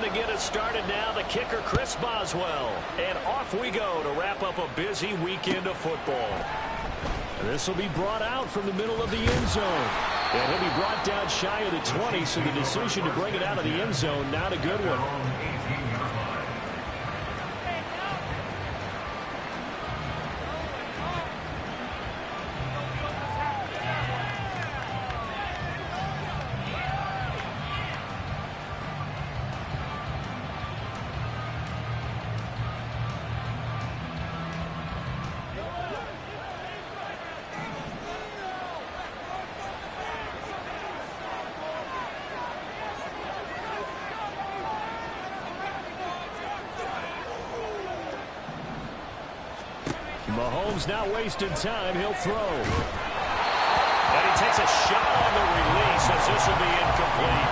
to get us started now, the kicker, Chris Boswell. And off we go to wrap up a busy weekend of football. This will be brought out from the middle of the end zone. And he'll be brought down shy of the 20, so the decision to bring it out of the end zone, not a good one. Mahomes not wasting time. He'll throw. And he takes a shot on the release as this will be incomplete.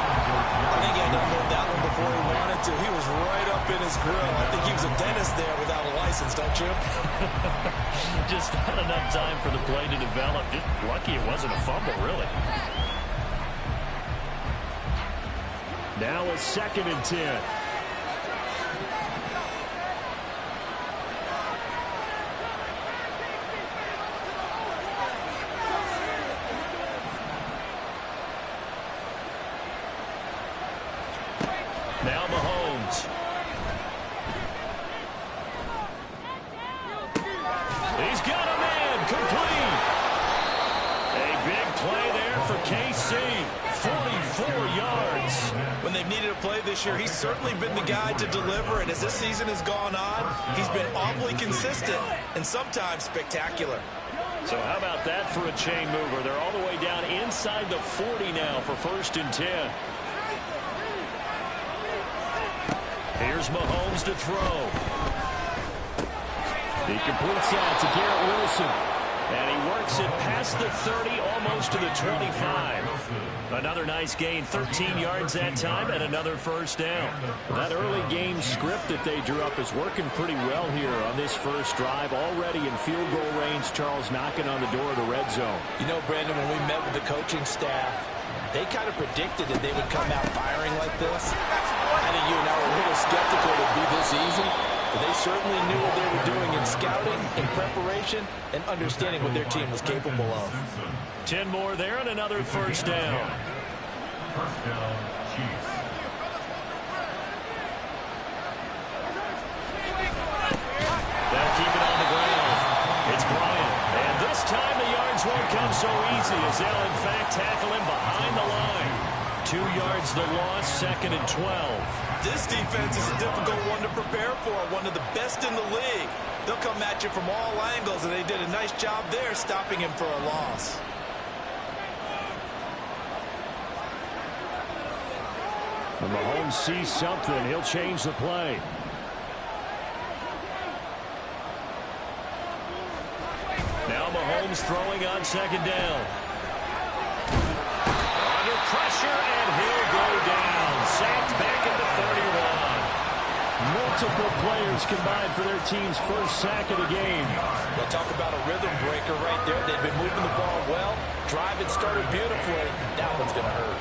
I think he had to unload that one before he wanted to. He was right up in his grill. I think he was a dentist there without a license, don't you? Just not enough time for the play to develop. Just lucky it wasn't a fumble, really. Now a 2nd and 10. Now Mahomes. He's got a man. Complete. A big play there for KC. 44 yards. When they've needed a play this year, he's certainly been the guy to deliver. And as this season has gone on, he's been awfully consistent and sometimes spectacular. So how about that for a chain mover? They're all the way down inside the 40 now for 1st and 10. Here's Mahomes to throw. He completes that to Garrett Wilson. And he works it past the 30, almost to the 25. Another nice gain, 13 yards that time, and another 1st down. That early game script that they drew up is working pretty well here on this first drive. Already in field goal range, Charles knocking on the door of the red zone. You know, Brandon, when we met with the coaching staff, they kind of predicted that they would come out firing like this. I think you and I were a little skeptical it would be this easy, but they certainly knew what they were doing in scouting, in preparation, and understanding what their team was capable of. 10 more there and another 1st down. First down, Chiefs. They'll keep it on the ground. It's Bryant. And this time the yards won't come so easy as they'll in fact tackle him behind the line. 2 yards the loss, 2nd and 12. This defense is a difficult one to prepare for, one of the best in the league. They'll come at you from all angles, and they did a nice job there stopping him for a loss. When Mahomes sees something, he'll change the play. Now Mahomes throwing on 2nd down. Under pressure, and he'll go down. Sacked back at the 31. Multiple players combined for their team's 1st sack of the game. We'll talk about a rhythm breaker right there. They've been moving the ball well. Drive it started beautifully. That one's going to hurt.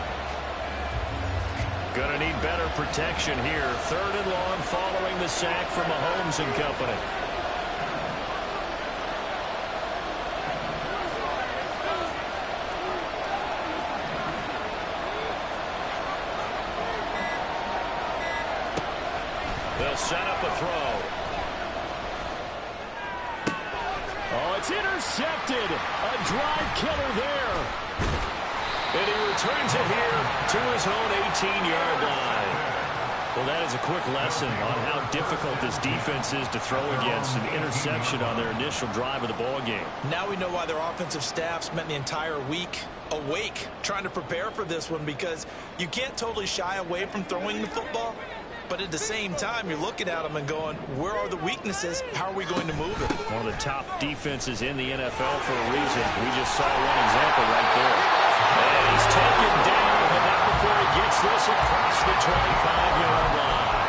Gonna need better protection here. 3rd and long following the sack from Mahomes and company. They'll set up a throw. Oh, it's intercepted. A drive killer there. And he returns it here to his own 18-yard line. Well, that is a quick lesson on how difficult this defense is to throw against. An interception on their initial drive of the ball game. Now we know why their offensive staff spent the entire week awake trying to prepare for this one, because you can't totally shy away from throwing the football. But at the same time, you're looking at them and going, where are the weaknesses? How are we going to move it? One of the top defenses in the NFL for a reason. We just saw one example right there. And he's taken down, but not before he gets this across the 25-yard line.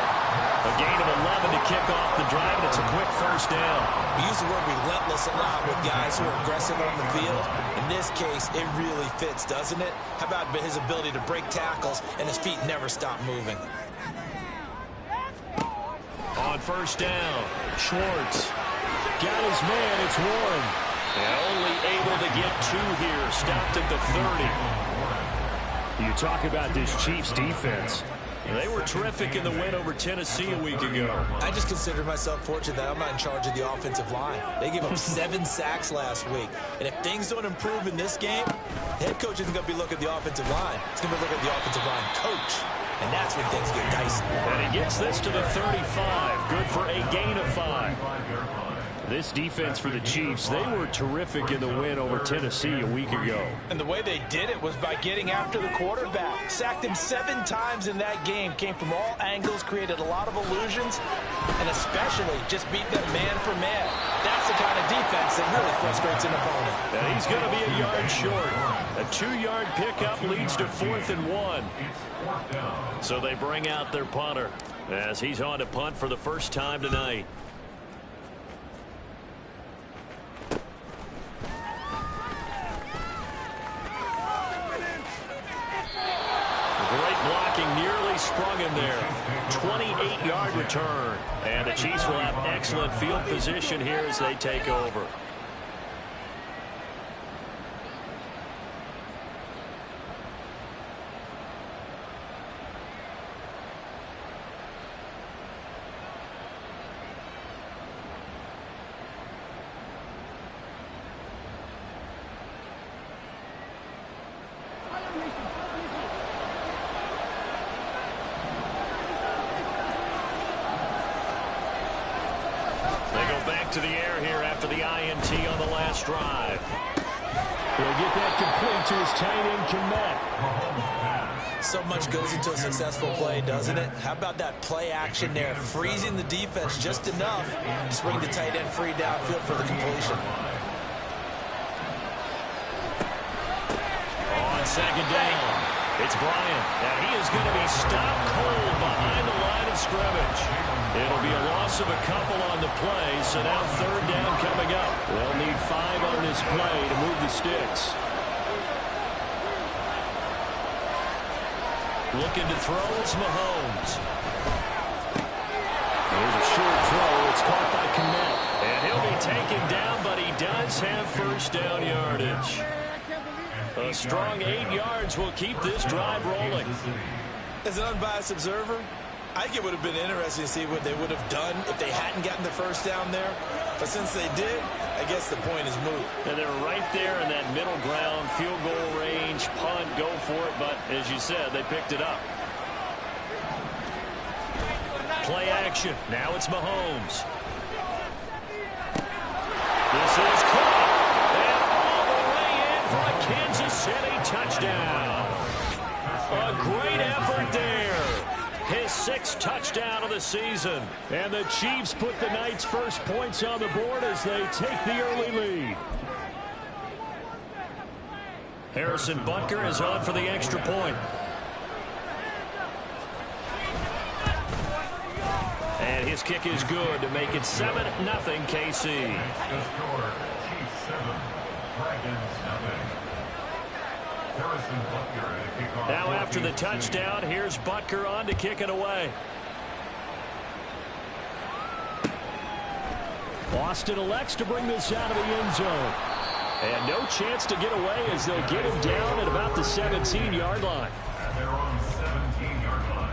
A gain of 11 to kick off the drive, and it's a quick 1st down. We use the word relentless a lot with guys who are aggressive on the field. In this case, it really fits, doesn't it? How about his ability to break tackles and his feet never stop moving? On first down, Schwartz got his man. It's Warren. And only able to get 2 here. Stopped at the 30. You talk about this Chiefs defense. They were terrific in the win over Tennessee a week ago. I just consider myself fortunate that I'm not in charge of the offensive line. They gave up 7 sacks last week. And if things don't improve in this game, the head coach isn't going to be looking at the offensive line. He's going to be looking at the offensive line coach. And that's when things get dicey. And he gets this to the 35. Good for a gain of 5. This defense for the Chiefs, they were terrific in the win over Tennessee a week ago. And the way they did it was by getting after the quarterback. Sacked him 7 times in that game. Came from all angles, created a lot of illusions, and especially just beat them man for man. That's the kind of defense that really frustrates an opponent. And he's going to be a yard short. A 2-yard pickup leads to 4th and 1. So they bring out their punter as he's on to punt for the first time tonight. Great blocking, nearly sprung him there. 28-yard return. And the Chiefs will have excellent field position here as they take over. To the air here after the INT on the last drive. He'll get that complete to his tight end, Kmet. So much goes into a successful play, doesn't it? How about that play action there? Freezing the defense just enough to bring the tight end free downfield for the completion. On second down, it's Bryant. And he is going to be stopped cold behind the line of scrimmage. It'll be a loss of a couple on the play, so now 3rd down coming up. They'll need 5 on this play to move the sticks. Looking to throw, it's Mahomes. There's a short throw. It's caught by Kmet. And he'll be taken down, but he does have first down yardage. A strong 8 yards will keep this drive rolling. As an unbiased observer, I think it would have been interesting to see what they would have done if they hadn't gotten the first down there. But since they did, I guess the point is moot. And they're right there in that middle ground, field goal range, punt, go for it. But as you said, they picked it up. Play action. Now it's Mahomes. This is caught. And all the way in for a Kansas City touchdown. A great effort there. His 6th touchdown of the season. And the Chiefs put the Knights' first points on the board as they take the early lead. Harrison Butker is on for the extra point. And his kick is good to make it 7-0 KC. The score, Chiefs 7, Dragons 0. Harrison Butker at kickoff. Now after the touchdown, here's Butker on to kick it away. Boston elects to bring this out of the end zone. And no chance to get away as they'll get him down at about the 17-yard line. And they're on 17-yard line.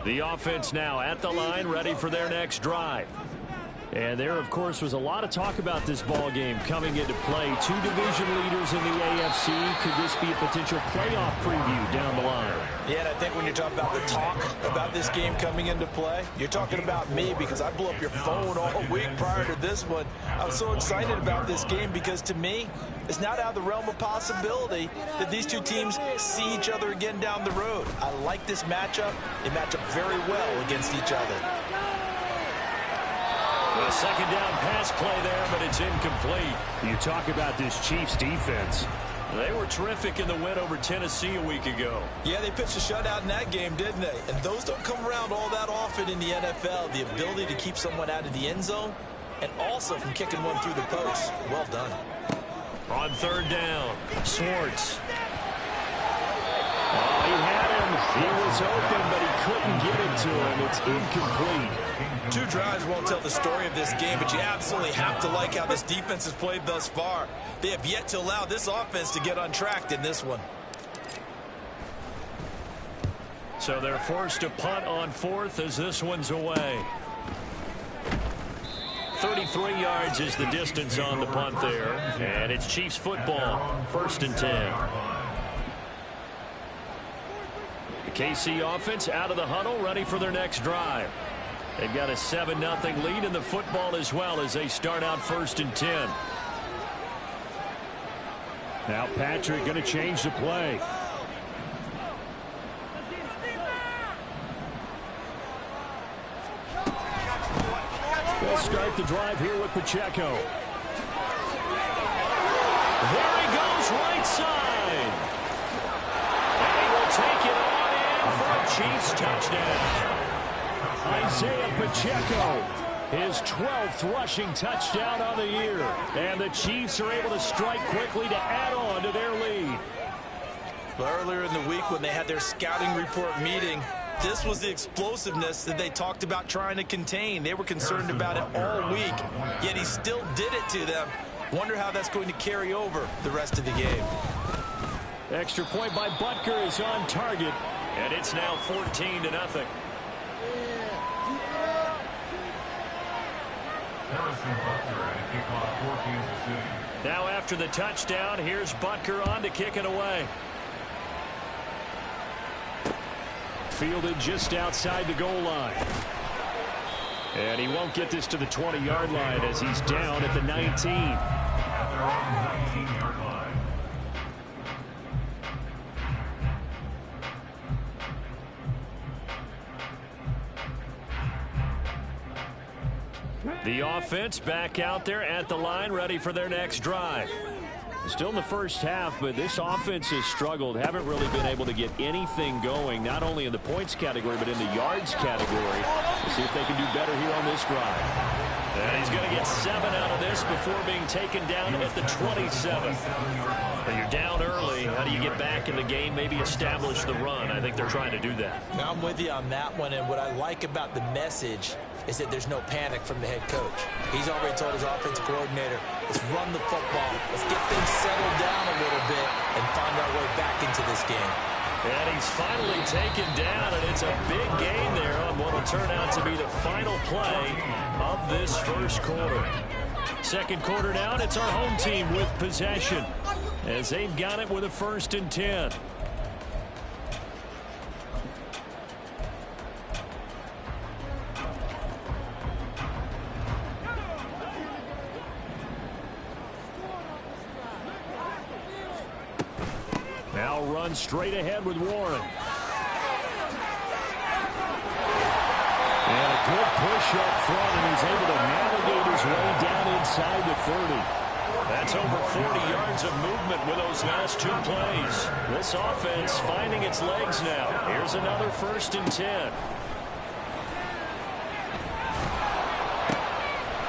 The offense now at the line, ready for their next drive. And there, of course, was a lot of talk about this ball game coming into play. 2 division leaders in the AFC. Could this be a potential playoff preview down the line? Yeah, and I think when you're talking about the talk about this game coming into play, you're talking about me because I blew up your phone all week prior to this one. I was so excited about this game because, to me, it's not out of the realm of possibility that these two teams see each other again down the road. I like this matchup. They match up very well against each other. A second down pass play there, but it's incomplete. You talk about this Chiefs defense. They were terrific in the win over Tennessee a week ago. Yeah, they pitched a shutout in that game, didn't they? And those don't come around all that often in the NFL. The ability to keep someone out of the end zone and also from kicking one through the post. Well done. On third down, Schwartz. Oh, he had him. He was open, but he couldn't get it to him. It's incomplete. 2 drives won't tell the story of this game, but you absolutely have to like how this defense has played thus far. They have yet to allow this offense to get untracked in this one. So they're forced to punt on 4th as this one's away. 33 yards is the distance on the punt there. And it's Chiefs football, 1st and 10. The KC offense out of the huddle, ready for their next drive. They've got a 7-0 lead in the football as well as they start out 1st and 10. Now Patrick going to change the play. They'll start the drive here with Pacheco. There he goes, right side. And he will take it on in for a Chiefs touchdown. Isaiah Pacheco, his 12th rushing touchdown on the year. And the Chiefs are able to strike quickly to add on to their lead. Earlier in the week when they had their scouting report meeting, this was the explosiveness that they talked about trying to contain. They were concerned about it all week, yet he still did it to them. Wonder how that's going to carry over the rest of the game. Extra point by Butker is on target. And it's now 14-0. Harrison Butker at a kickoff for Kansas City. Now after the touchdown, here's Butker on to kick it away. Fielded just outside the goal line. And he won't get this to the 20-yard line as he's down at the 19. At their own 19-yard line. The offense back out there at the line, ready for their next drive. Still in the first half, but this offense has struggled. Haven't really been able to get anything going, not only in the points category, but in the yards category. We'll see if they can do better here on this drive. And he's going to get 7 out of this before being taken down at the 27. But you're down early. How do you get back in the game, maybe establish the run? I think they're trying to do that. Now I'm with you on that one, and what I like about the message is that there's no panic from the head coach. He's already told his offensive coordinator, let's run the football, let's get things settled down a little bit and find our way back into this game. And he's finally taken down, and it's a big gain there on what will turn out to be the final play of this first quarter. Second quarter now, and it's our home team with possession as they've got it with a 1st and 10. Now run straight ahead with Warren. And a good push up front, and he's able to navigate his way down inside the 30. That's over 40 yards of movement with those last 2 plays. This offense finding its legs now. Here's another 1st and 10.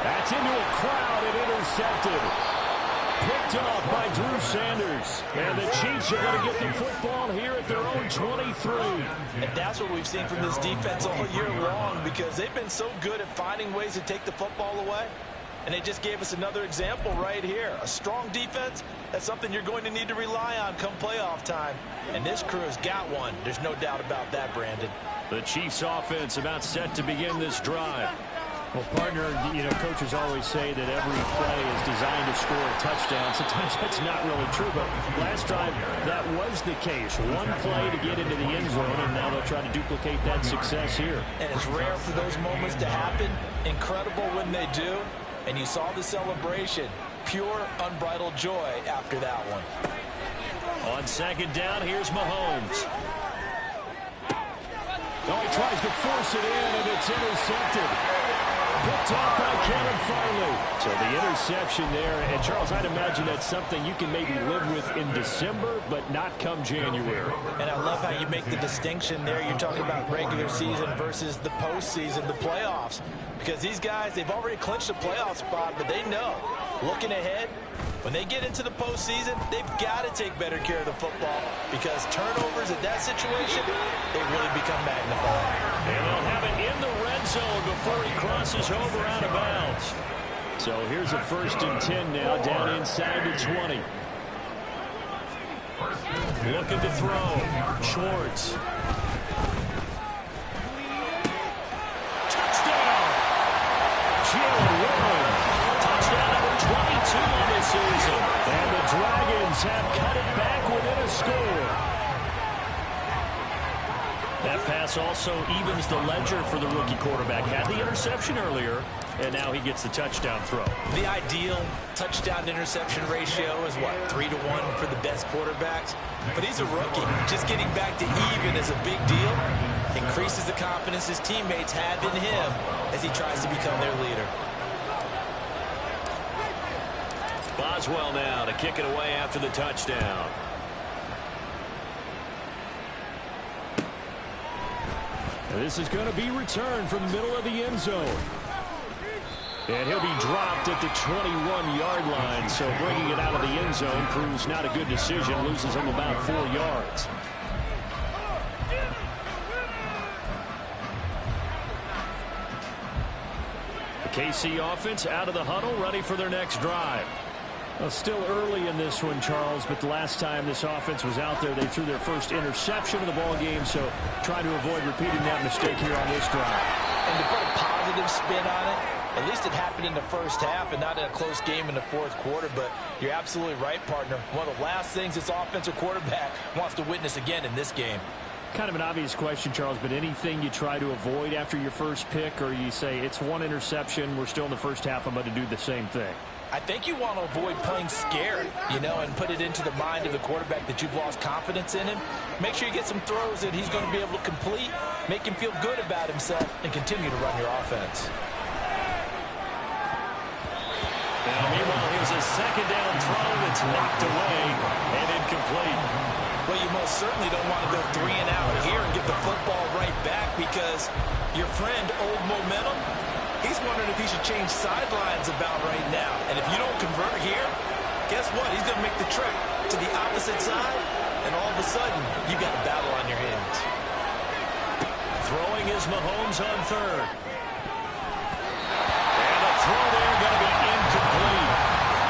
That's into a crowd and intercepted. Picked off by Drew Sanders. And the Chiefs are going to get the football here at their own 23. And that's what we've seen from this defense all year long, because they've been so good at finding ways to take the football away. And they just gave us another example right here. A strong defense, that's something you're going to need to rely on come playoff time. And this crew has got one. There's no doubt about that, Brandon. The Chiefs offense about set to begin this drive. Well, partner, you know, coaches always say that every play is designed to score a touchdown. Sometimes that's not really true, but last drive, that was the case. One play to get into the end zone, and now they'll try to duplicate that success here. And it's rare for those moments to happen. Incredible when they do. And you saw the celebration. Pure, unbridled joy after that one. On second down, here's Mahomes. Oh, he tries to force it in, and it's intercepted. Picked off by Kevin Farley. So the interception there. And, Charles, I'd imagine that's something you can maybe live with in December, but not come January. And I love how you make the distinction there. You're talking about regular season versus the postseason, the playoffs. Because these guys, they've already clinched a playoff spot, but they know, looking ahead, When they get into the postseason, they've got to take better care of the football because turnovers in that situation, they really become magnified. And they'll have it in the red zone before he crosses over out of bounds. So here's a 1st and 10 now, down inside the 20. Looking to throw. Schwartz. Touchdown! Jalen Warren. Touchdown number 22 on this season. And the Dragons have cut it back within a score. That pass also evens the ledger for the rookie quarterback. Had the interception earlier, and now he gets the touchdown throw. The ideal touchdown-interception ratio is, what, 3 to 1 for the best quarterbacks? But he's a rookie. Just getting back to even is a big deal. Increases the confidence his teammates have in him as he tries to become their leader. Boswell now to kick it away after the touchdown. This is going to be returned from the middle of the end zone. And he'll be dropped at the 21-yard line. So bringing it out of the end zone proves not a good decision. Loses him about 4 yards. The KC offense out of the huddle, ready for their next drive. Well, still early in this one, Charles, but the last time this offense was out there, they threw their first interception of the ball game, so try to avoid repeating that mistake here on this drive. And to put a positive spin on it, at least it happened in the first half and not in a close game in the fourth quarter, but you're absolutely right, partner. One of the last things this offensive quarterback wants to witness again in this game. Kind of an obvious question, Charles, but anything you try to avoid after your first pick, or you say it's one interception, we're still in the first half, I'm going to do the same thing? I think you want to avoid playing scared, and put it into the mind of the quarterback that you've lost confidence in him. Make sure you get some throws that he's going to be able to complete, make him feel good about himself, and continue to run your offense. Now, meanwhile, here's a second down throw that's knocked away and incomplete. Well, you most certainly don't want to go 3 and out here and get the football right back because your friend, Old Momentum, he's wondering if he should change sidelines about right now. And if you don't convert here, guess what? He's going to make the trek to the opposite side, and all of a sudden, you've got a battle on your hands. Throwing is Mahomes on third. And a throw there going to be incomplete.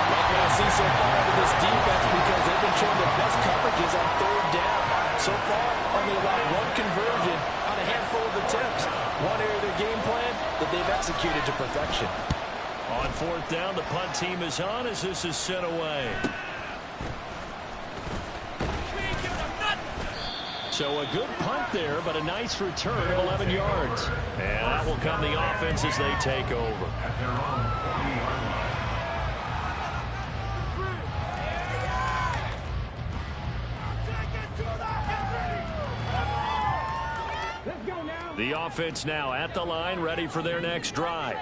Like what I see so far with this defense because they've been showing their best coverages on third down. So far, only allowed 1 conversion on a handful of attempts. One area of their game plan that they've executed to perfection. On fourth down, the punt team is on as this is sent away. So a good punt there, but a nice return of 11 yards. And out will come the offense as they take over. At their own 40-yard line. The offense now at the line, ready for their next drive.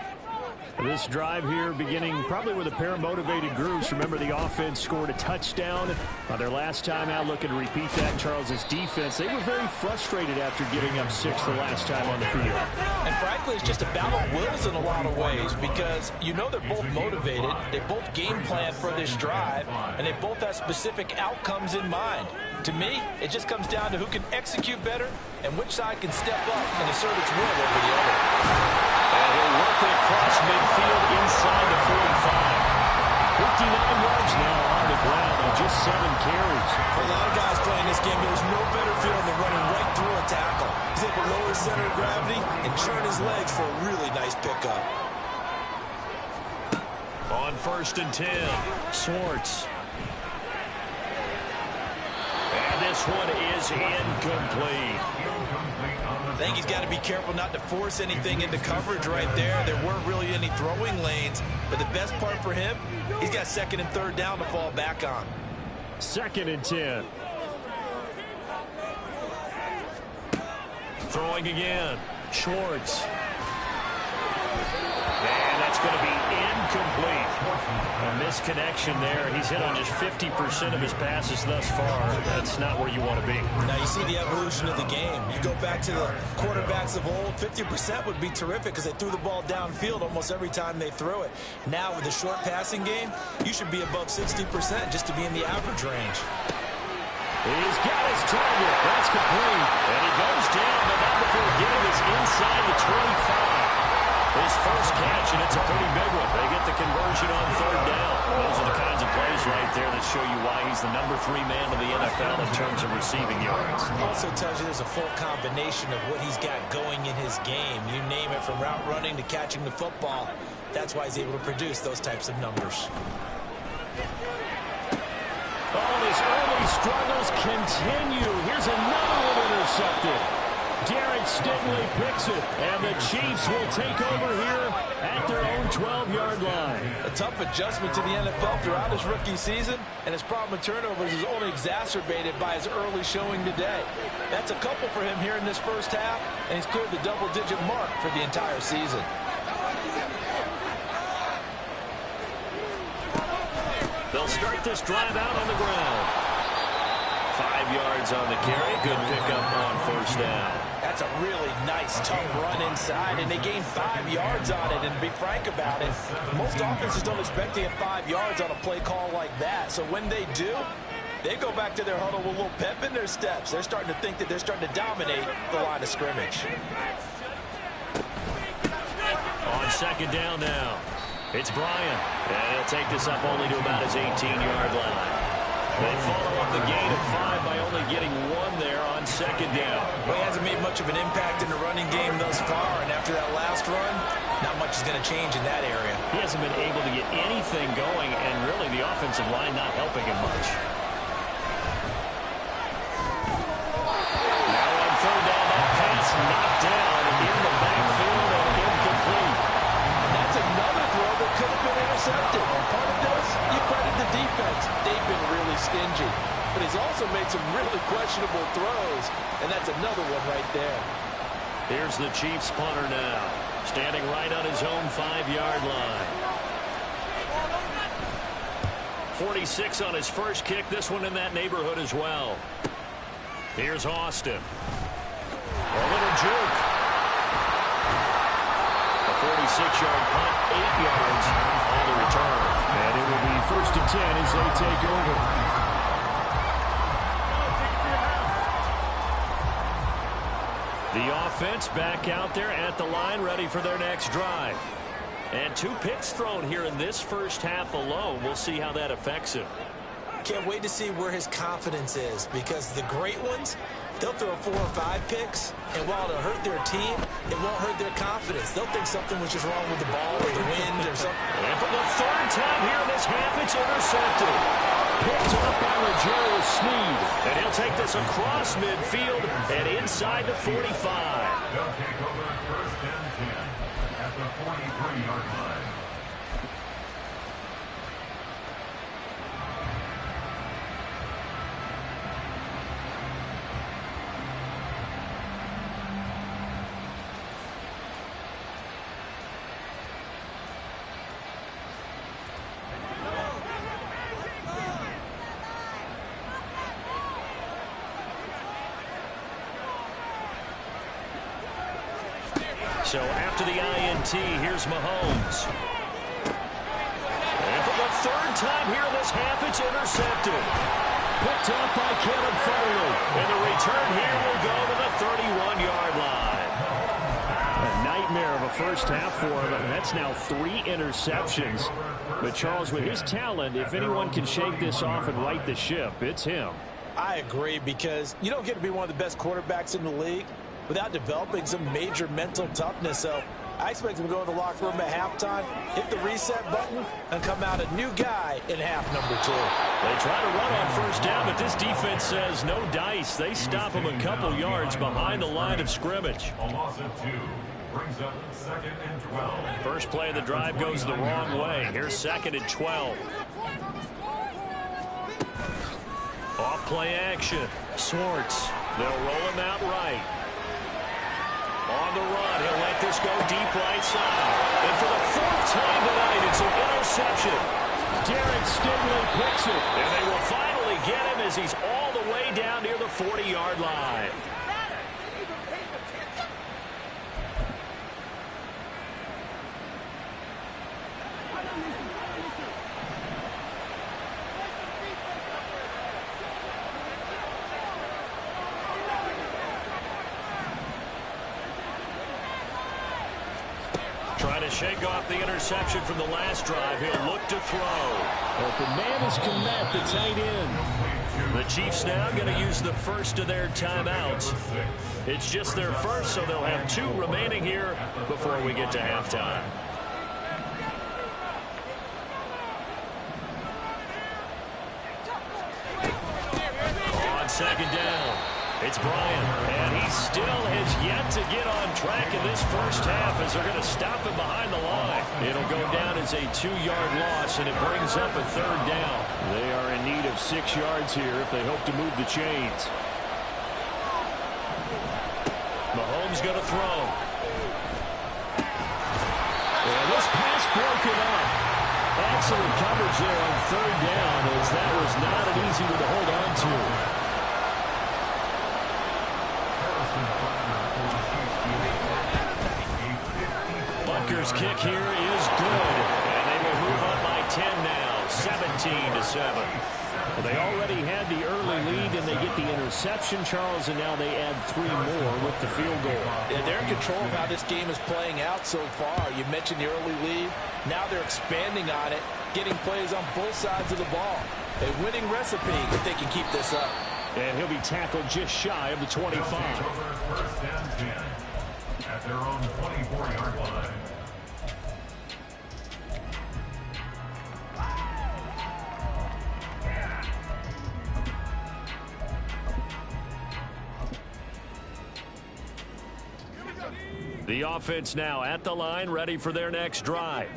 This drive here beginning probably with a pair of motivated groups. Remember, the offense scored a touchdown on their last time out. Looking to repeat that. Charles's defense, they were very frustrated after giving up 6 the last time on the field. And frankly, it's just a battle of wills in a lot of ways because they're both motivated. They both game plan for this drive, and they both have specific outcomes in mind. To me, it just comes down to who can execute better and which side can step up and assert its will over the other. And he'll work it across midfield inside the 45. 59 yards now on the ground on just 7 carries. For a lot of guys playing this game, there's no better feeling than running right through a tackle. He's able to lower his center of gravity and churn his legs for a really nice pickup. On 1st and 10, Schwartz. And this one is incomplete. I think he's got to be careful not to force anything into coverage right there. There weren't really any throwing lanes, but the best part for him, he's got 2nd and 3rd down to fall back on. 2nd and 10. Throwing again, Schwartz. And that's going to be incomplete. A misconnection there. He's hit on just 50% of his passes thus far. That's not where you want to be. Now you see the evolution of the game. You go back to the quarterbacks of old, 50% would be terrific because they threw the ball downfield almost every time they threw it. Now with the short passing game, you should be above 60% just to be in the average range. He's got his target. That's complete. And he goes down, but not before getting this inside the 25. His first catch, and it's a pretty big one. They get the conversion on third down. Those are the kinds of plays right there that show you why he's the number 3 man in the NFL in terms of receiving yards. Also tells you there's a full combination of what he's got going in his game. You name it, from route running to catching the football. That's why he's able to produce those types of numbers. Oh, his early struggles continue. Here's another one intercepted. Derek Stingley picks it, and the Chiefs will take over here at their own 12-yard line. A tough adjustment to the NFL throughout his rookie season, and his problem with turnovers is only exacerbated by his early showing today. That's a couple for him here in this first half, and he's cleared the double-digit mark for the entire season. They'll start this drive out on the ground. 5 yards on the carry. Good pickup on first down. That's a really nice, tough run inside, and they gained 5 yards on it. And to be frank about it, most offenses don't expect to get 5 yards on a play call like that. So when they do, they go back to their huddle with a little pep in their steps. They're starting to think that they're starting to dominate the line of scrimmage. On second down now, it's Bryant. And he'll take this up only to about his 18-yard line. They follow up the gain of 5 by only getting 1 there on second down. Well, he hasn't made much of an impact in the running game thus far, and after that last run, not much is going to change in that area. He hasn't been able to get anything going, and really the offensive line not helping him much. Now on third down, that pass knocked down in the backfield and incomplete. And that's another throw that could have been intercepted. Part of this, you credit the defense. They've been really stingy. But he's also made some really questionable throws, and that's another one right there. Here's the Chiefs punter now, standing right on his own 5-yard line. 46 on his first kick, this one in that neighborhood as well. Here's Austin. A little juke. A 46-yard punt, 8 yards on the return. And it will be 1st and 10 as they take over. The offense back out there at the line, ready for their next drive. And 2 picks thrown here in this first half alone. We'll see how that affects him. Can't wait to see where his confidence is, because the great ones, they'll throw 4 or 5 picks, and while it'll hurt their team, it won't hurt their confidence. They'll think something was just wrong with the ball or the wind or something. And for the 3rd time here in this half, it's intercepted. Picked up by L'Jarius Sneed. And he'll take this across midfield and inside the 45. They'll take over 1st and 10 at the 43-yard line. So after the INT, here's Mahomes. And for the 3rd time here in this half, it's intercepted. Picked up by Kevin Farley. And the return here will go to the 31-yard line. A nightmare of a first half for him, and that's now 3 interceptions. But Charles, with his talent, if anyone can shake this off and right the ship, it's him. I agree, because you don't get to be one of the best quarterbacks in the league without developing some major mental toughness. So I expect him to go in the locker room at halftime, hit the reset button, and come out a new guy in half number 2. They try to run on first down, but this defense says no dice. They stop him a couple yards behind the line of scrimmage. A loss of 2 brings up 2nd and 12. First play of the drive goes the wrong way. Here's 2nd and 12. Off play action. Swartz. They'll roll him out right. On the run, he'll let this go deep right side. And for the 4th time tonight. It's an interception. Derek Stingley picks it. And they will finally get him as he's all the way down near the 40-yard line. Trying to shake off the interception from the last drive. He'll look to throw. Open man is Kmet, the tight end. The Chiefs now going to use the first of their timeouts. It's just their first, so they'll have 2 remaining here before we get to halftime. On second down, it's Bryant, and he still has yet to get on track in this first half as they're going to stop him behind the line. It'll go down as a 2-yard loss, and it brings up a 3rd down. They are in need of 6 yards here if they hope to move the chains. Mahomes going to throw. And this pass broken up. Excellent coverage there on 3rd down, as that was not an easy one to hold on to. Butker's kick here is good, and they will move on by 10 now, 17-7. Well, they already had the early lead, and they get the interception, Charles, and now they add 3 more with the field goal. Yeah, they're in control of how this game is playing out so far. You mentioned the early lead. Now they're expanding on it, getting plays on both sides of the ball. A winning recipe if they can keep this up. And he'll be tackled just shy of the 25. First and 10 at their own 24-yard line. The offense now at the line, ready for their next drive.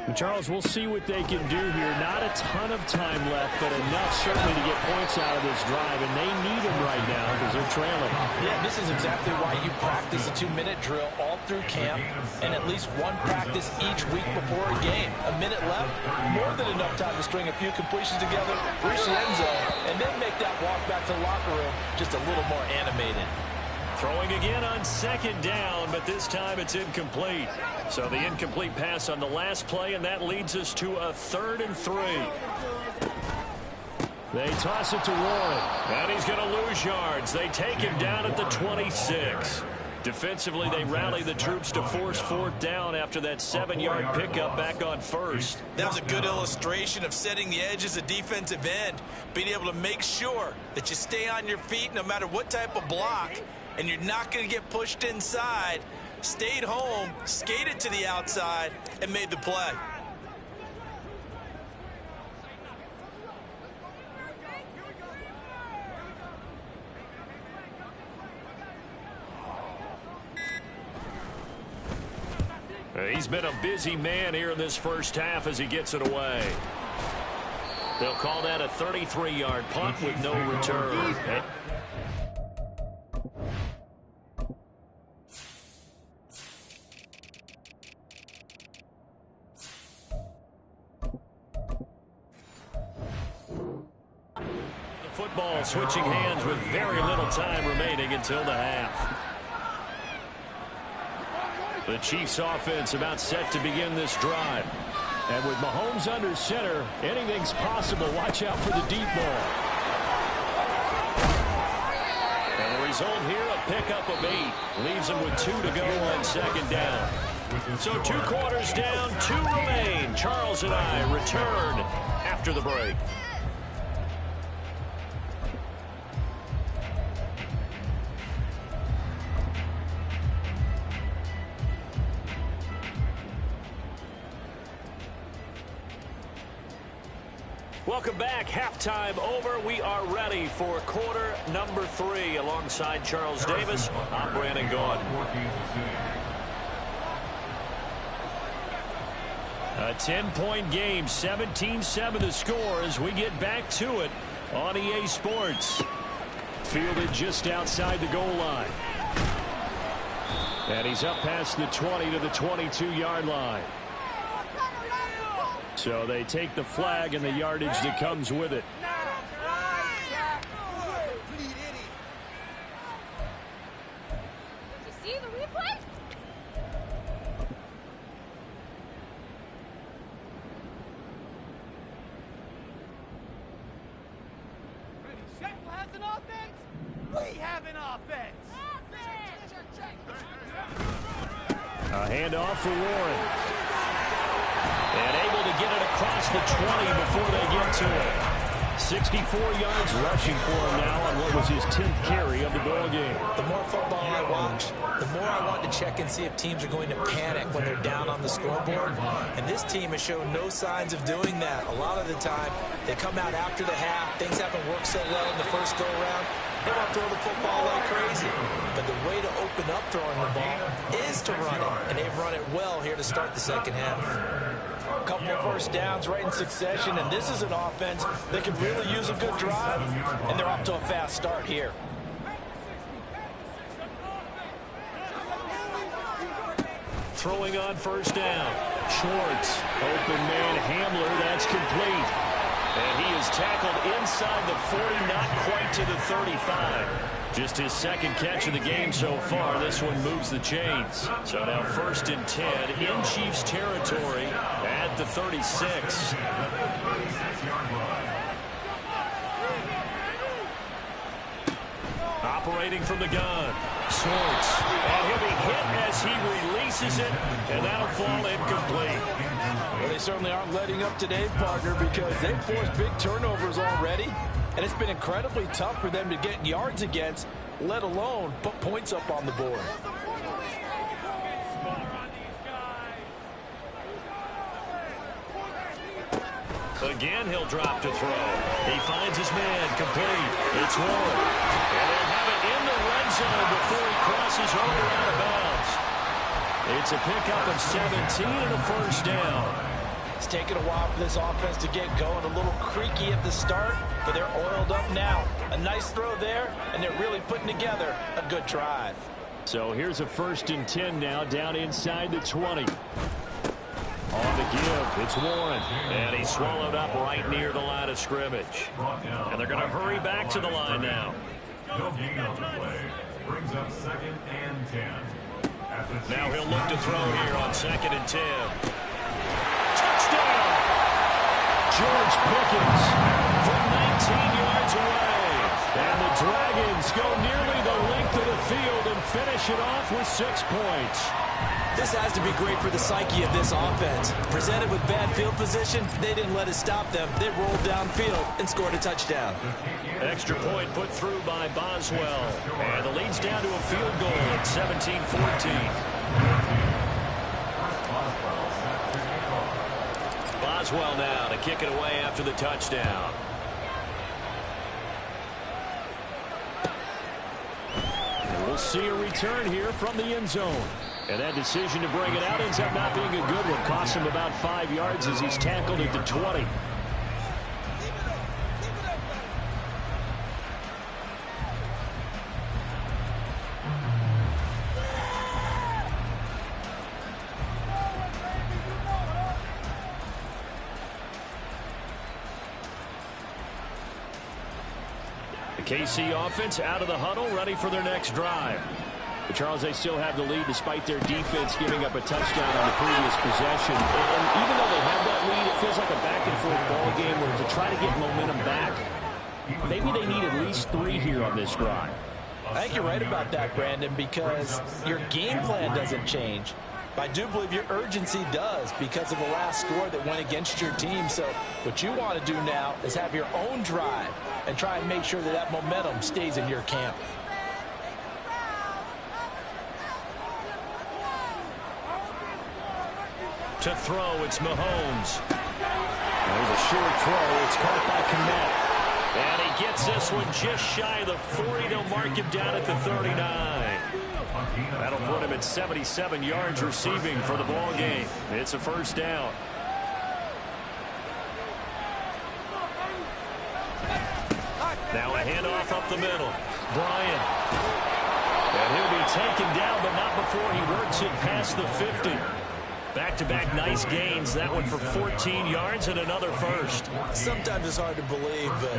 And Charles, we'll see what they can do here. Not a ton of time left, but enough certainly to get points out of this drive, and they need them right now because they're trailing. Yeah, this is exactly why you practice a 2-minute drill all through camp and at least one practice each week before a game. A minute left, more than enough time to string a few completions together, reach the end zone, and then make that walk back to the locker room just a little more animated. Throwing again on second down, but this time it's incomplete. So the incomplete pass on the last play, and that leads us to a 3rd and 3. They toss it to Warren. And he's going to lose yards. They take him down at the 26. Defensively, they rally the troops to force 4th down after that 7-yard pickup back on 1st. That was a good illustration of setting the edge as a defensive end, being able to make sure that you stay on your feet no matter what type of block, and you're not going to get pushed inside. Stayed home, skated to the outside, and made the play. He's been a busy man here in this first half as he gets it away. They'll call that a 33-yard punt with no return. Football switching hands with very little time remaining until the half. The Chiefs offense about set to begin this drive. And with Mahomes under center, anything's possible. Watch out for the deep ball. And the result here, a pickup of 8. Leaves them with 2 to go on second down. So 2 quarters down, 2 remain. Charles and I return after the break. Welcome back. Halftime over. We are ready for quarter number 3. Alongside Charles Davis, I'm Brandon Gaudin. A 10-point game, 17-7 the score as we get back to it on EA Sports. Fielded just outside the goal line. And he's up past the 20 to the 22-yard line. So they take the flag and the yardage that comes with it. See the replay? Ready, Shekel has an offense. We have an offense. A handoff for Warren. And able to get it across the 20 before they get to it. 64 yards rushing for him now on what was his 10th carry of the ball game. The more football I watch, the more I want to check and see if teams are going to panic when they're down on the scoreboard. And this team has shown no signs of doing that. A lot of the time, they come out after the half. Things haven't worked so well in the first go-around. They want to throw the football like crazy. But the way to open up throwing the ball is to run it. And they've run it well here to start the second half. A couple of first downs right in succession, and this is an offense that could really use a good drive, and they're off to a fast start here. Throwing on first down. Schwartz, open man Hamler, that's complete. And he is tackled inside the 40, not quite to the 35. Just his second catch of the game so far. This one moves the chains. So now 1st and 10 in Chiefs territory at the 36. Operating from the gun. Schwartz. And he'll be hit as he releases it. And that'll fall incomplete. Well, they certainly aren't letting up today, partner, because they've forced big turnovers already. And it's been incredibly tough for them to get yards against, let alone put points up on the board. Again, he'll drop to throw. He finds his man, complete. It's Warren. And they'll have it in the red zone before he crosses over out of bounds. It's a pickup of 17 and a first down. It's taken a while for this offense to get going. A little creaky at the start, but they're oiled up now. A nice throw there, and they're really putting together a good drive. So here's a 1st and 10 now, down inside the 20. On the give, it's Warren. And he's swallowed up right near the line of scrimmage. And they're going to hurry back to the line now. No gain on the play. Brings up 2nd and 10. Now he'll look to throw here on 2nd and 10. Touchdown! George Pickens from 19 yards away. And the Dragons go nearly the length of the field and finish it off with 6 points. This has to be great for the psyche of this offense. Presented with bad field position, they didn't let it stop them. They rolled downfield and scored a touchdown. Extra point put through by Boswell. And the lead's down to a field goal at 17-14. Boswell now to kick it away after the touchdown. And we'll see a return here from the end zone. And that decision to bring it out ends up not being a good one. Cost him about 5 yards as he's tackled at the 20. The KC offense out of the huddle, ready for their next drive. But Charles, they still have the lead despite their defense giving up a touchdown on the previous possession. And even though they have that lead, it feels like a back-and-forth ball game where to try to get momentum back, maybe they need at least 3 here on this drive. I think you're right about that, Brandon, because your game plan doesn't change. But I do believe your urgency does because of the last score that went against your team. So what you want to do now is have your own drive and try and make sure that that momentum stays in your camp. To throw, it's Mahomes. There's a short throw. It's caught by Kmet. And he gets this one just shy of the 40. They'll mark him down at the 39. That'll put him at 77 yards receiving for the ball game. It's a first down. Now a handoff up the middle. Bryant. And he'll be taken down, but not before he works it past the 50. Back-to-back nice gains. That one for 14 yards and another first. Sometimes it's hard to believe, but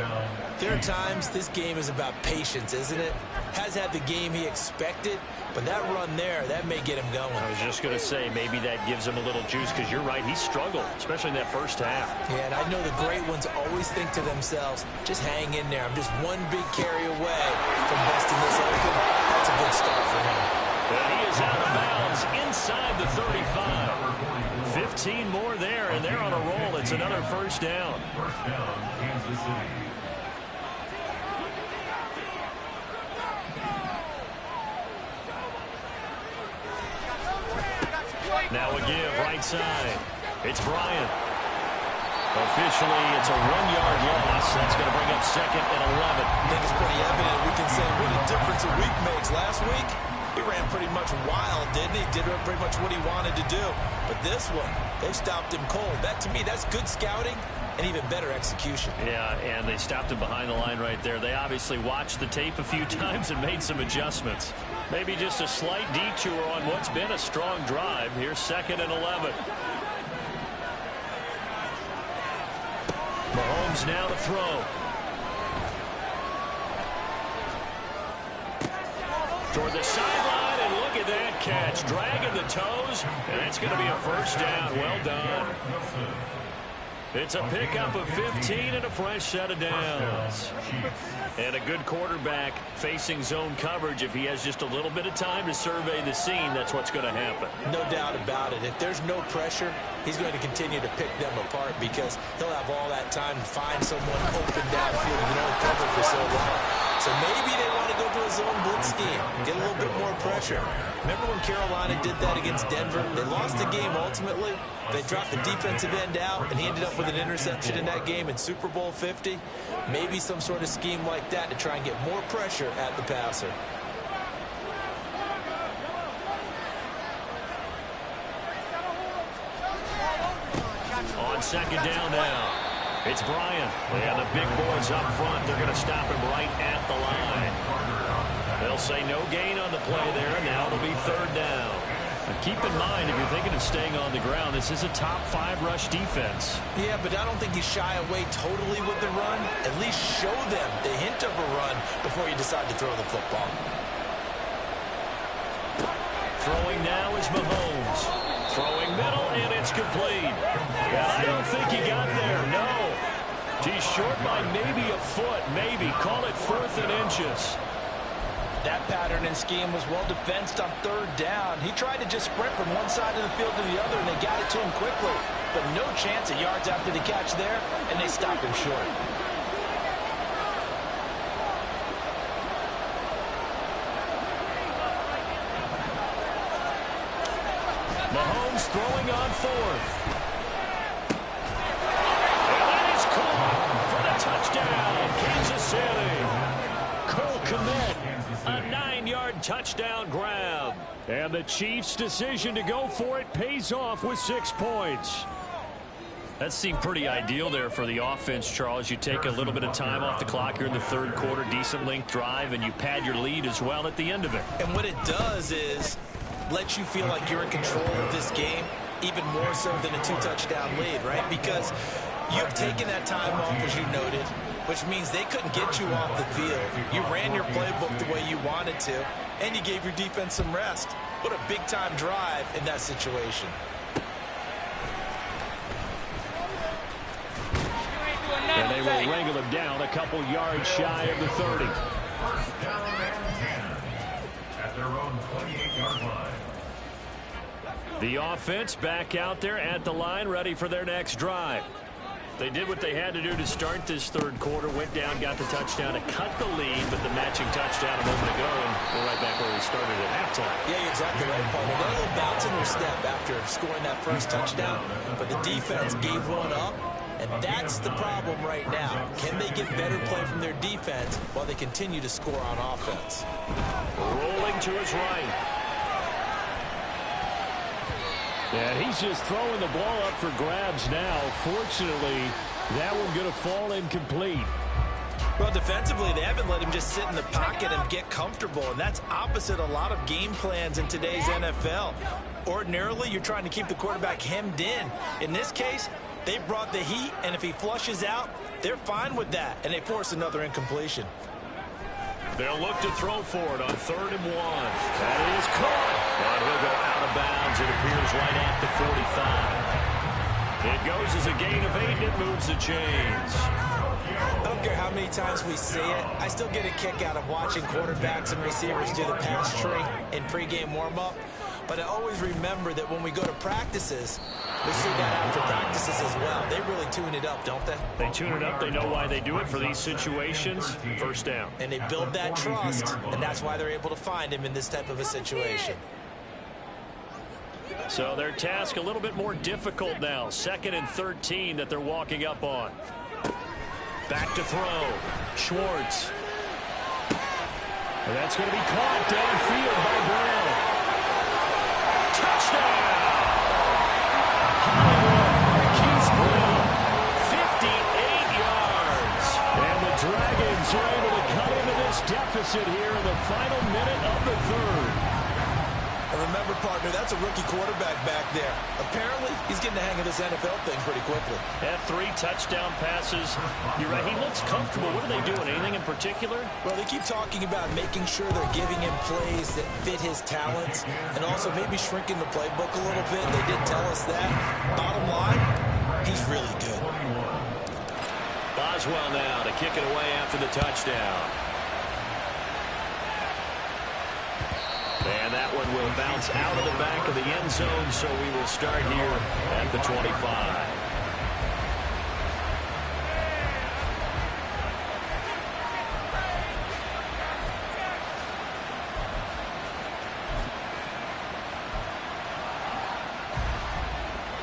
there are times this game is about patience, isn't it? Has had the game he expected, but that run there, that may get him going. I was just going to say, maybe that gives him a little juice, because you're right, he struggled, especially in that first half. Yeah, and I know the great ones always think to themselves, just hang in there. I'm just one big carry away from busting this open. That's a good start for him. And he is out of bounds inside the 35. 15 more there, and they're on a roll. It's another first down. First down, Kansas City. Now a give right side. It's Bryant. Officially, it's a 1-yard loss. That's going to bring up second and 11. I think it's pretty evident. We can say what a difference a week makes. Last week, he ran pretty much wild, didn't he? Did pretty much what he wanted to do. But this one, they stopped him cold. That, to me, that's good scouting and even better execution. Yeah, and they stopped him behind the line right there. They obviously watched the tape a few times and made some adjustments. Maybe just a slight detour on what's been a strong drive. Here's second and 11. Mahomes now to throw. Toward the sideline, and look at that catch. Dragging the toes, and that's going to be a first down. Well done. It's a pickup of 15 and a fresh set of downs. And a good quarterback facing zone coverage. If he has just a little bit of time to survey the scene, that's what's going to happen. No doubt about it. If there's no pressure, he's going to continue to pick them apart because he'll have all that time to find someone open downfield and only cover for so long. So maybe they want to go to a zone blitz scheme, get a little bit more pressure. Remember when Carolina did that against Denver? They lost the game ultimately. They dropped the defensive end out, and he ended up with an interception in that game in Super Bowl 50. Maybe some sort of scheme like that to try and get more pressure at the passer. On second down now. It's Bryant. And the big boys up front. They're going to stop him right at the line. They'll say no gain on the play there. Now it'll be third down. And keep in mind, if you're thinking of staying on the ground, this is a top 5 rush defense. Yeah, but I don't think you shy away totally with the run. At least show them the hint of a run before you decide to throw the football. Throwing now is Mahomes. Throwing middle, and it's complete. And I don't think he got there, no. He's short by maybe a foot, maybe. Call it 4th and inches. That pattern and scheme was well defensed on third down. He tried to just sprint from one side of the field to the other, and they got it to him quickly. But no chance of yards after the catch there, and they stopped him short. Mahomes throwing on 4th. And that is caught for the touchdown, Kansas City. Cole Kmet, a 9-yard touchdown grab. And the Chiefs' decision to go for it pays off with 6 points. That seemed pretty ideal there for the offense, Charles. You take a little bit of time off the clock here in the third quarter, decent length drive, and you pad your lead as well at the end of it. And what it does is let you feel like you're in control of this game, even more so than a 2-touchdown lead, right? Because you've taken that time off, as you noted, which means they couldn't get you off the field. You ran your playbook the way you wanted to, and you gave your defense some rest. What a big-time drive in that situation. And they will wrangle him down a couple yards shy of the 30. First down and 10 at their own 28-yard line. The offense back out there at the line, ready for their next drive. They did what they had to do to start this third quarter, went down, got the touchdown to cut the lead, but the matching touchdown a moment ago, and we're right back where we started at halftime. Yeah, you're exactly right, Paul. They got a little bounce in their step after scoring that first touchdown, but the defense gave one up, and that's the problem right now. Can they get better play from their defense while they continue to score on offense? Rolling to his right. And he's just throwing the ball up for grabs now. Fortunately, that one going to fall incomplete. Well, defensively, they haven't let him just sit in the pocket and get comfortable, and that's opposite a lot of game plans in today's NFL. Ordinarily, you're trying to keep the quarterback hemmed in. In this case, they brought the heat, and if he flushes out, they're fine with that, and they force another incompletion. They'll look to throw for it on 3rd and 1. That is caught. And he'll go out of bounds. It appears right at the 45. It goes as a gain of 8, and it moves the chains. I don't care how many times we see it. I still get a kick out of watching quarterbacks and receivers do the pass tree in pregame warm-up. But I always remember that when we go to practices, we see that after practices as well. They really tune it up, don't they? They tune it up. They know why they do it for these situations. First down. And they build that trust, and that's why they're able to find him in this type of a situation. So their task a little bit more difficult now. 2nd and 13 that they're walking up on. Back to throw. Schwartz. And that's going to be caught downfield by Brown. Touchdown! Hollywood, Keith Brown, 58 yards. And the Dragons are able to cut into this deficit here in the final minute of the 3rd. And remember, partner, that's a rookie quarterback back there. Apparently, he's getting the hang of this NFL thing pretty quickly. Had 3 touchdown passes. You're right, he looks comfortable. What are they doing? Anything in particular? Well, they keep talking about making sure they're giving him plays that fit his talents and also maybe shrinking the playbook a little bit. They did tell us that. Bottom line, he's really good. Boswell now to kick it away after the touchdown. And that one will bounce out of the back of the end zone, so we will start here at the 25.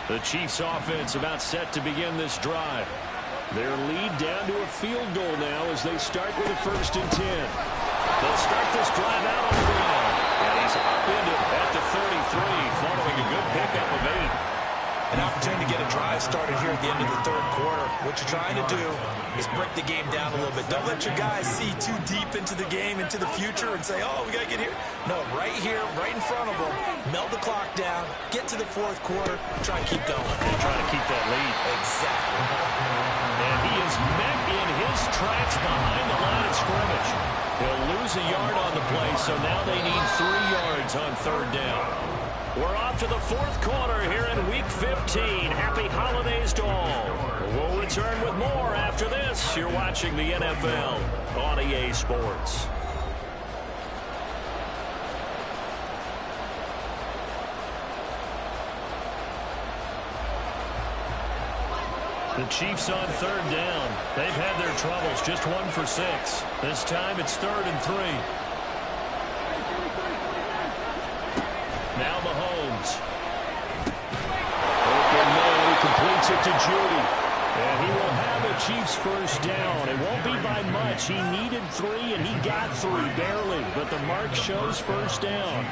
The Chiefs offense about set to begin this drive. Their lead down to a field goal now as they start with a 1st and 10. They'll start this drive out on the ground. And he's upended at the 33 following a good pickup of 8. An opportunity to get a drive started here at the end of the 3rd quarter. What you're trying to do is break the game down a little bit. Don't let your guys see too deep into the game, into the future, and say, oh, we got to get here. No, right here, right in front of them, melt the clock down, get to the 4th quarter, try and keep going. And try to keep that lead. Exactly. And he is met in his tracks behind the line of scrimmage. He'll lose a yard on the play, so now they need 3 yards on 3rd down. We're off to the 4th quarter here in Week 15. Happy holidays to all. We'll return with more after this. You're watching the NFL on EA Sports. The Chiefs on 3rd down. They've had their troubles, just 1 for 6. This time it's 3rd and 3. Now Mahomes. Open man, he completes it to Judy. And he will have a Chiefs 1st down. It won't be by much. He needed 3, and he got 3, barely. But the mark shows 1st down.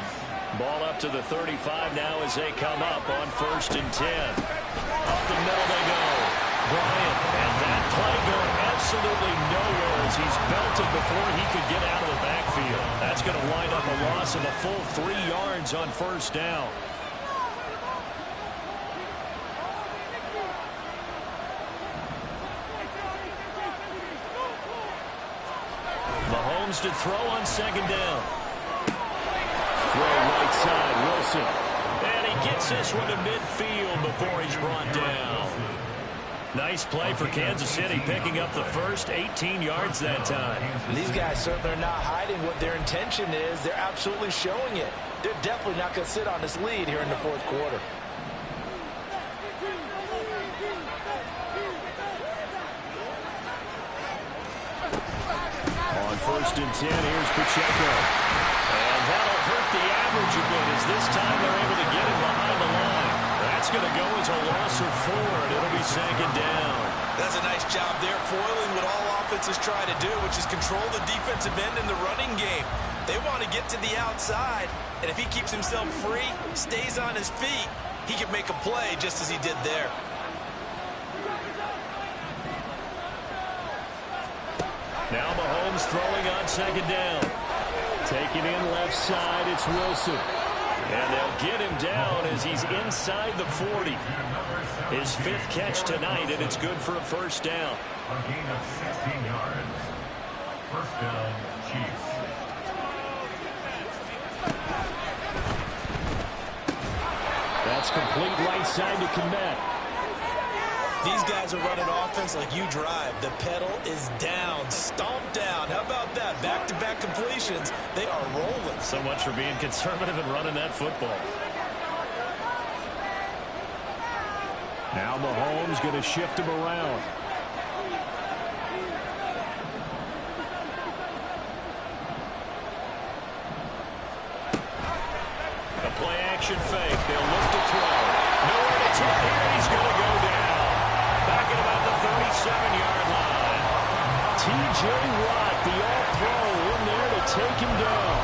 Ball up to the 35 now as they come up on 1st and 10. Up the middle they go. Bryant, and that play going absolutely nowhere as he's belted before he could get out of the backfield. That's going to wind up a loss of a full 3 yards on 1st down. Mahomes to throw on 2nd down. Throw right side, Wilson. And he gets this one to midfield before he's brought down. Nice play for Kansas City, picking up the first 18 yards that time. These guys certainly are not hiding what their intention is. They're absolutely showing it. They're definitely not going to sit on this lead here in the 4th quarter. On 1st and 10, here's Pacheco. And that'll hurt the average a bit as this time they're able to get him behind the line. That's going to go as a loss of 4, and it'll be 2nd down. That's a nice job there, foiling what all offenses try to do, which is control the defensive end in the running game. They want to get to the outside, and if he keeps himself free, stays on his feet, he can make a play just as he did there. Now Mahomes throwing on 2nd down. Taking in left side, it's Wilson. And they'll get him down as he's inside the 40. His 5th catch tonight, and it's good for a first down. A gain of 16 yards. First down, Chiefs. That's complete right side to Kmet. These guys are running offense like you drive. The pedal is down, stomped down. How about that? Back-to-back completions. They are rolling. So much for being conservative and running that football. Now Mahomes going to shift him around. A play-action fake. They'll look to throw. Nowhere to turn here. He's going to go down. Back at about the 37-yard line. T.J. Watt, the all-pro, in there to take him down.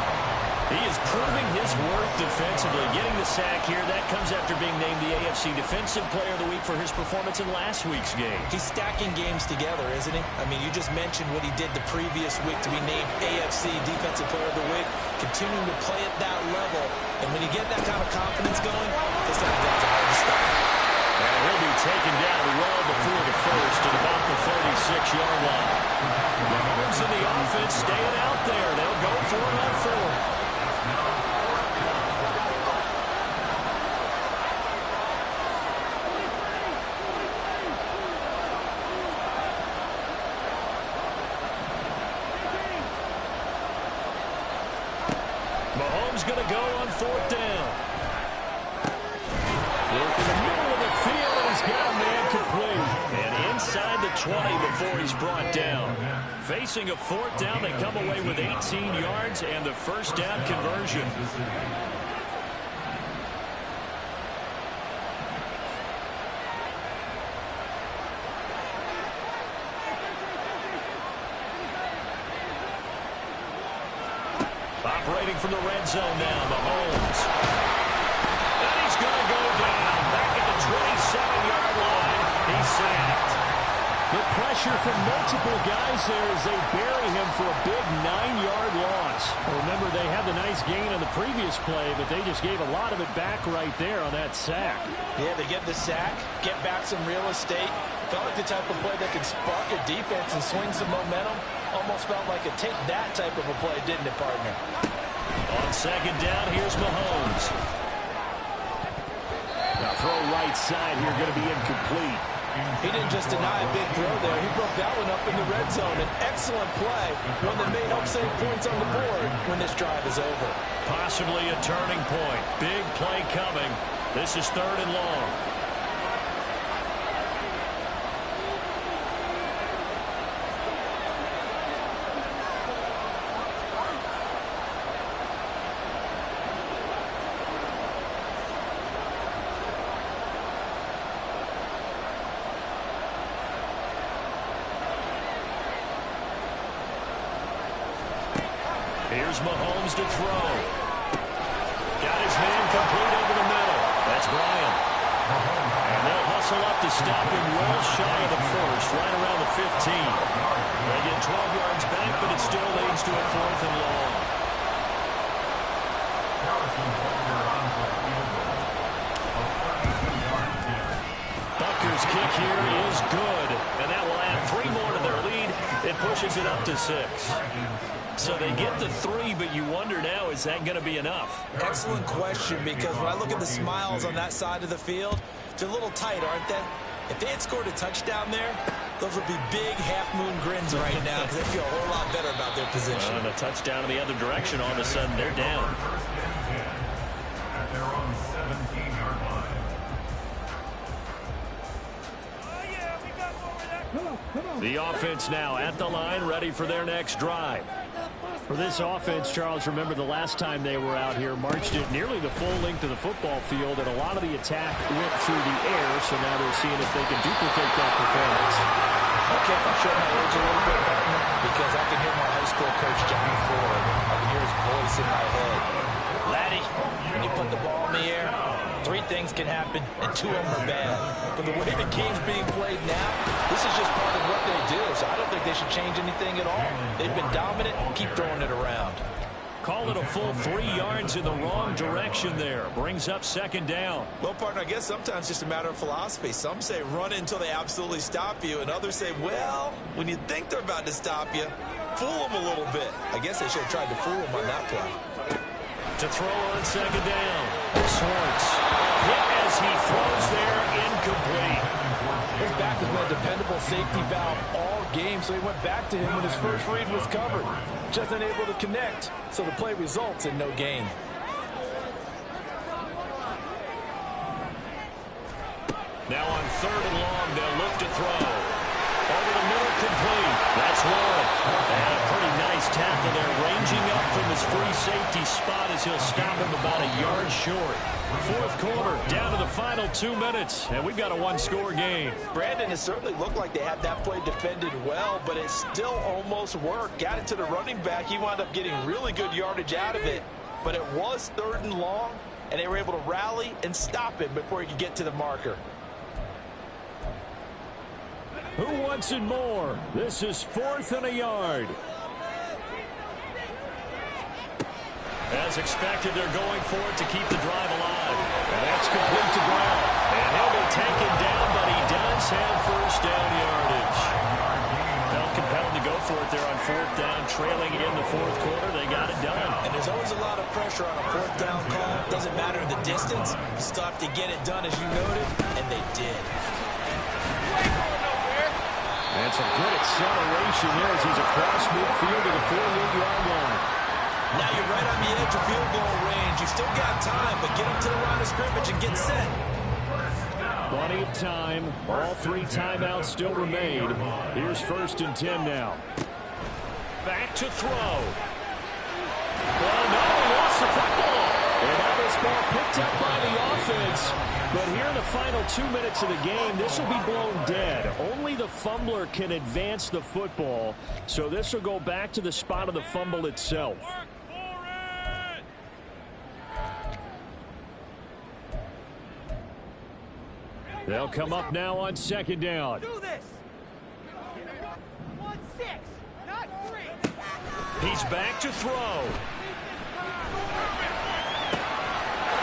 He is proving his worth defensively. Getting the sack here, that comes after being named the AFC Defensive Player of the Week for his performance in last week's game. He's stacking games together, isn't he? I mean, you just mentioned what he did the previous week to be named AFC Defensive Player of the Week, continuing to play at that level. And when you get that kind of confidence going, this time it's hard to stop. And he'll be taken down well before the first at about the 36-yard line. Mahomes and the offense staying out there. They'll go for it on 4. Mahomes going to go on 4th down. Look in the middle of the field, and he's got a man complete. And inside the 20 before he's brought down. Facing a 4th down, they come away with 18 yards and the first down conversion. Operating from the red zone now, Mahomes. And he's going to go down. Back at the 27-yard line. He's sacked. The pressure from multiple guys there as they bury him for a big 9-yard loss. Remember, they had the nice gain on the previous play, but they just gave a lot of it back right there on that sack. Yeah, they get the sack, get back some real estate. Felt like the type of play that could spark a defense and swing some momentum. Almost felt like a take that type of a play, didn't it, partner? On 2nd down, here's Mahomes. Now throw right side here, going to be incomplete. He didn't just deny a big throw there. He broke that one up in the red zone. An excellent play, one that may help save points on the board when this drive is over. Possibly a turning point. Big play coming. This is 3rd and long. Here's Mahomes to throw. Got his man complete over the middle. That's Bryant. And they'll hustle up to stop him well shy of the first, right around the 15. They get 12 yards back, but it still leads to a 4th and long. Butker's kick here is good, and that will add 3 more to their lead. It pushes it up to 6. So they get the 3, but you wonder now, is that going to be enough? Excellent question, because when I look at the smiles on that side of the field, they're a little tight, aren't they? If they had scored a touchdown there, those would be big half-moon grins right now because they feel a whole lot better about their position. And a touchdown in the other direction, all of a sudden they're down. At their own 17-yard line. The offense now at the line, ready for their next drive. For this offense, Charles, remember the last time they were out here, marched it nearly the full length of the football field, and a lot of the attack went through the air, so now they're seeing if they can duplicate that performance. Okay, I'll show my age a little bit, partner, because I can hear my high school coach, Johnny Ford. I can hear his voice in my head. Laddie, when you put the ball in the air, 3 things can happen, and 2 of them are bad. But the way the game's being played now, this is just part of what they do. So I don't think they should change anything at all. They've been dominant. Keep throwing it around. Call it a full 3 yards in the wrong direction there. Brings up second down. Well, partner, I guess sometimes it's just a matter of philosophy. Some say run until they absolutely stop you, and others say, well, when you think they're about to stop you, fool them a little bit. I guess they should have tried to fool them on that play. To throw on second down. Schwartz hit as he throws there, incomplete. His back has been a dependable safety valve all game, so he went back to him when his first read was covered. Just unable to connect, so the play results in no gain. Now on third and long, they'll look to throw. Over the middle, complete. That's one. And a pretty nice tackle there, ranging up from his free safety spot as he'll stop him about a yard short. Fourth quarter, down to the final 2 minutes, and we've got a one-score game. Brandon, it certainly looked like they had that play defended well, but it still almost worked. Got it to the running back. He wound up getting really good yardage out of it, but it was third and long, and they were able to rally and stop him before he could get to the marker. Who wants it more? This is 4th and a yard. As expected, they're going for it to keep the drive alive. And that's complete to Brown. And he'll be taken down, but he does have first down yardage. Felt compelled to go for it there on 4th down, trailing in the fourth quarter. They got it done. And there's always a lot of pressure on a 4th down call. Doesn't matter the distance. You still have to get it done, as you noted, and they did. And some good acceleration there as he's across midfield to the 48-yard line. Now you're right on the edge of field goal range. You've still got time, but get up to the line of scrimmage and get set. Plenty of time. All 3 timeouts still remain. Here's 1st and 10 now. Back to throw. Well, no, lost the football. And now this ball picked up by the offense. But here in the final 2 minutes of the game, this will be blown dead. Only the fumbler can advance the football. So this will go back to the spot of the fumble itself. They'll come up now on second down. Do this. 1-6, not 3. He's back to throw.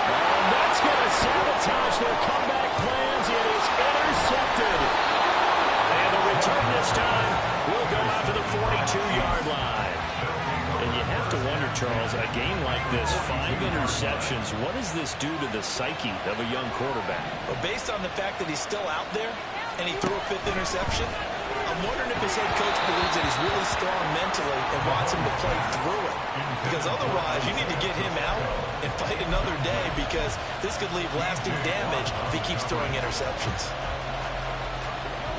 And that's going to sabotage their comeback plans. It is intercepted. And the return this time will go out to the 42-yard line. And you have to wonder, Charles, a game like this, 5 interceptions, what does this do to the psyche of a young quarterback? Well, based on the fact that he's still out there and he threw a 5th interception, I'm wondering if his head coach believes that he's really strong mentally and wants him to play through it. Because otherwise, you need to get him out and fight another day, because this could leave lasting damage if he keeps throwing interceptions.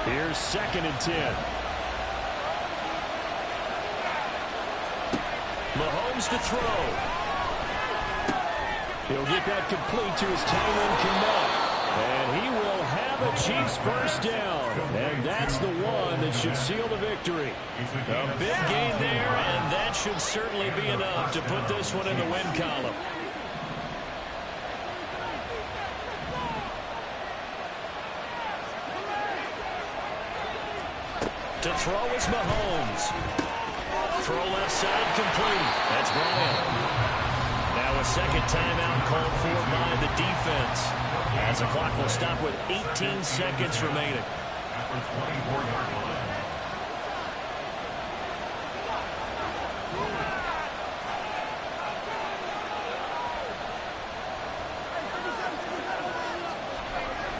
Here's 2nd and 10. Mahomes to throw. He'll get that complete to his Tyrone Kinnell. And he will have a Chiefs first down. And that's the one that should seal the victory. A big gain there, and that should certainly be enough to put this one in the win column. To throw is Mahomes. Throw left side complete. That's Bryant. Now a second timeout called for by the defense, as the clock will stop with 18 seconds remaining. At the 24-yard line.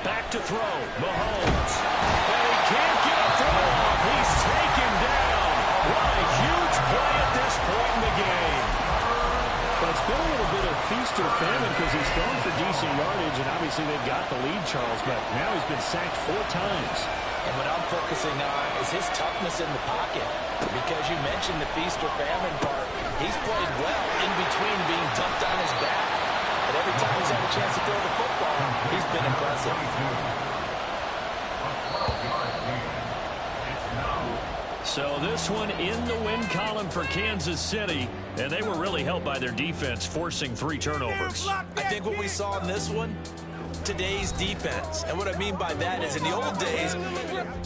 Back to throw. Mahomes. And he can't get a throw off. He's taken down. What a huge play at this point in the game. But it's been a little bit of feast or famine because he's thrown for decent yardage, and obviously they've got the lead, Charles, but now he's been sacked 4 times. And what I'm focusing on is his toughness in the pocket. Because you mentioned the feast or famine part. He's played well in between being dumped on his back. But every time he's had a chance to throw the football, he's been impressive. So this one in the win column for Kansas City, and they were really helped by their defense, forcing 3 turnovers. I think what we saw in this one today's defense. And what I mean by that is in the old days,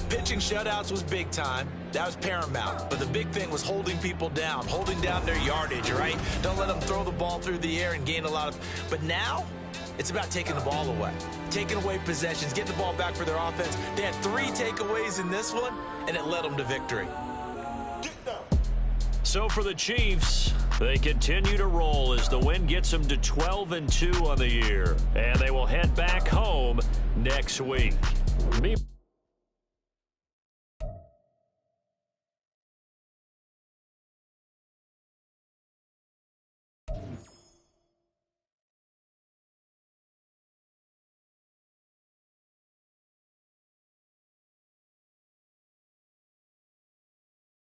pitching shutouts was big time. That was paramount. But the big thing was holding people down, holding down their yardage, right? Don't let them throw the ball through the air and gain a lot of... But now, it's about taking the ball away, taking away possessions, getting the ball back for their offense. They had 3 takeaways in this one, and it led them to victory. So for the Chiefs, they continue to roll as the win gets them to 12-2 on the year. And they will head back home next week.